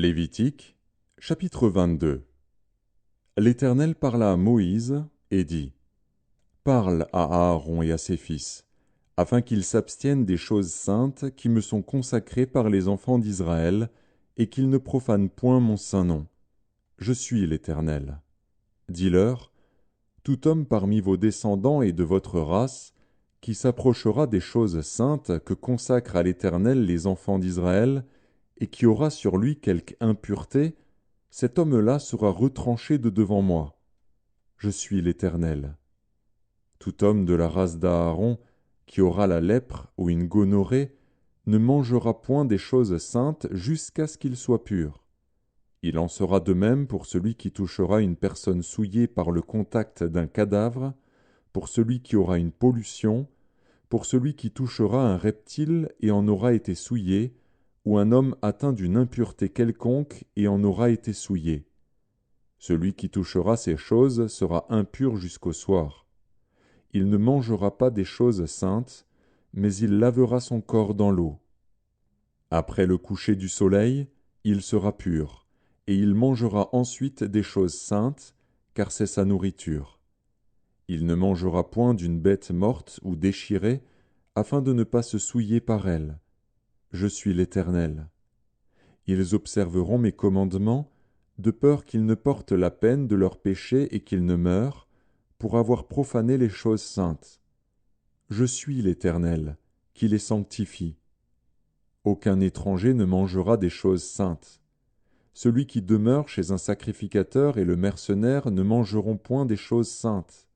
Lévitique, chapitre 22. L'Éternel parla à Moïse et dit : Parle à Aaron et à ses fils, afin qu'ils s'abstiennent des choses saintes qui me sont consacrées par les enfants d'Israël, et qu'ils ne profanent point mon saint nom. Je suis l'Éternel. Dis-leur : Tout homme parmi vos descendants et de votre race, qui s'approchera des choses saintes que consacrent à l'Éternel les enfants d'Israël, et qui aura sur lui quelque impureté, cet homme-là sera retranché de devant moi. Je suis l'Éternel. Tout homme de la race d'Aaron qui aura la lèpre ou une gonorrhée ne mangera point des choses saintes jusqu'à ce qu'il soit pur. Il en sera de même pour celui qui touchera une personne souillée par le contact d'un cadavre, pour celui qui aura une pollution, pour celui qui touchera un reptile et en aura été souillé, ou un homme atteint d'une impureté quelconque et en aura été souillé. Celui qui touchera ces choses sera impur jusqu'au soir. Il ne mangera pas des choses saintes, mais il lavera son corps dans l'eau. Après le coucher du soleil, il sera pur, et il mangera ensuite des choses saintes, car c'est sa nourriture. Il ne mangera point d'une bête morte ou déchirée, afin de ne pas se souiller par elle. Je suis l'Éternel. Ils observeront mes commandements, de peur qu'ils ne portent la peine de leurs péchés et qu'ils ne meurent, pour avoir profané les choses saintes. Je suis l'Éternel, qui les sanctifie. Aucun étranger ne mangera des choses saintes. Celui qui demeure chez un sacrificateur et le mercenaire ne mangeront point des choses saintes.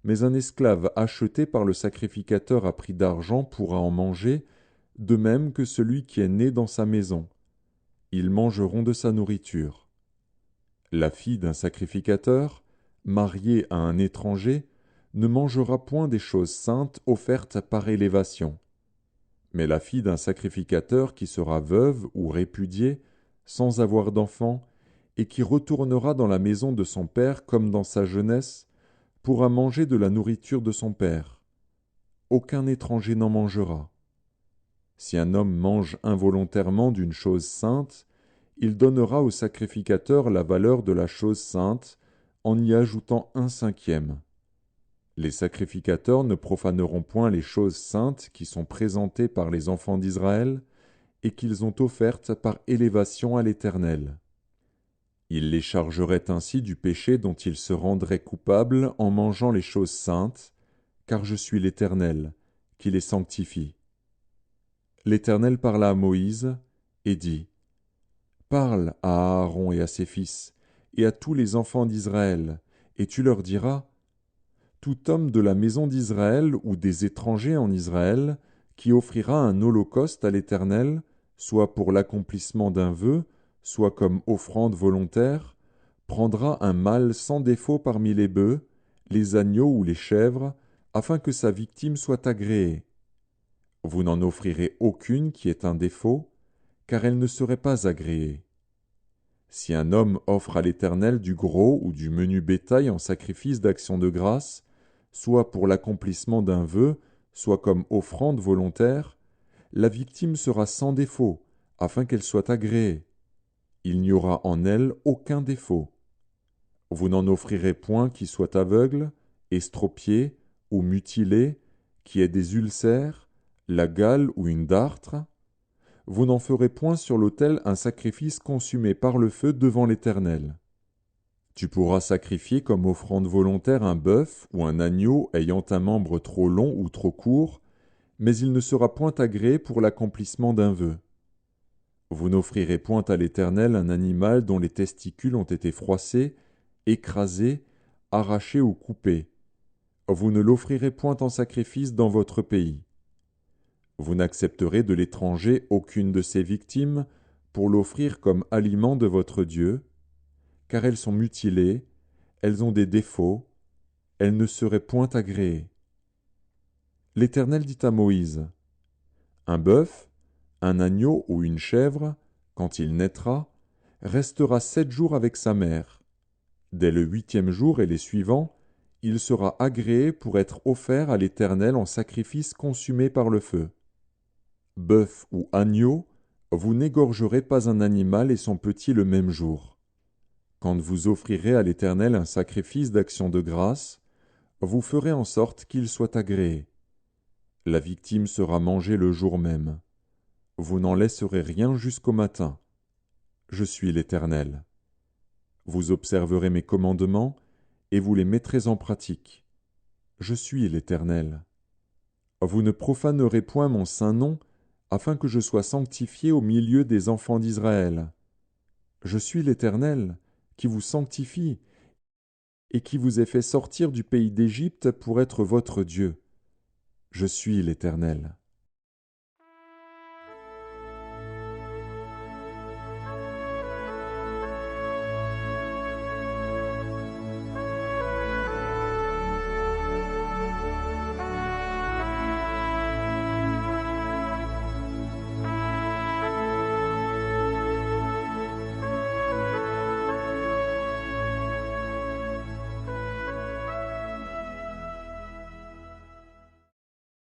Mais un esclave acheté par le sacrificateur à prix d'argent pourra en manger, de même que celui qui est né dans sa maison. Ils mangeront de sa nourriture. La fille d'un sacrificateur, mariée à un étranger, ne mangera point des choses saintes offertes par élévation. Mais la fille d'un sacrificateur qui sera veuve ou répudiée, sans avoir d'enfant, et qui retournera dans la maison de son père comme dans sa jeunesse, pourra manger de la nourriture de son père. Aucun étranger n'en mangera. Si un homme mange involontairement d'une chose sainte, il donnera au sacrificateur la valeur de la chose sainte, en y ajoutant 1/5. Les sacrificateurs ne profaneront point les choses saintes qui sont présentées par les enfants d'Israël et qu'ils ont offertes par élévation à l'Éternel. Ils les chargeraient ainsi du péché dont ils se rendraient coupables en mangeant les choses saintes, car je suis l'Éternel, qui les sanctifie. L'Éternel parla à Moïse et dit : Parle à Aaron et à ses fils, et à tous les enfants d'Israël, et tu leur diras : Tout homme de la maison d'Israël ou des étrangers en Israël, qui offrira un holocauste à l'Éternel, soit pour l'accomplissement d'un vœu, soit comme offrande volontaire, prendra un mâle sans défaut parmi les bœufs, les agneaux ou les chèvres, afin que sa victime soit agréée. Vous n'en offrirez aucune qui ait un défaut, car elle ne serait pas agréée. Si un homme offre à l'Éternel du gros ou du menu bétail en sacrifice d'action de grâce, soit pour l'accomplissement d'un vœu, soit comme offrande volontaire, la victime sera sans défaut, afin qu'elle soit agréée. Il n'y aura en elle aucun défaut. Vous n'en offrirez point qui soit aveugle, estropié ou mutilé, qui ait des ulcères, la gale ou une dartre. Vous n'en ferez point sur l'autel un sacrifice consumé par le feu devant l'Éternel. Tu pourras sacrifier comme offrande volontaire un bœuf ou un agneau ayant un membre trop long ou trop court, mais il ne sera point agréé pour l'accomplissement d'un vœu. Vous n'offrirez point à l'Éternel un animal dont les testicules ont été froissés, écrasés, arrachés ou coupés. Vous ne l'offrirez point en sacrifice dans votre pays. Vous n'accepterez de l'étranger aucune de ses victimes pour l'offrir comme aliment de votre Dieu, car elles sont mutilées, elles ont des défauts, elles ne seraient point agréées. L'Éternel dit à Moïse : Un bœuf, un agneau ou une chèvre, quand il naîtra, restera 7 jours avec sa mère. Dès le 8e jour et les suivants, il sera agréé pour être offert à l'Éternel en sacrifice consumé par le feu. Bœuf ou agneau, Vous n'égorgerez pas un animal et son petit le même jour. Quand vous offrirez à l'Éternel un sacrifice d'action de grâce, vous ferez en sorte qu'il soit agréé. La victime sera mangée le jour même. Vous n'en laisserez rien jusqu'au matin. Je suis l'Éternel. Vous observerez mes commandements et vous les mettrez en pratique. Je suis l'Éternel. Vous ne profanerez point mon saint nom, afin que je sois sanctifié au milieu des enfants d'Israël. Je suis l'Éternel, qui vous sanctifie, et qui vous ai fait sortir du pays d'Égypte pour être votre Dieu. Je suis l'Éternel.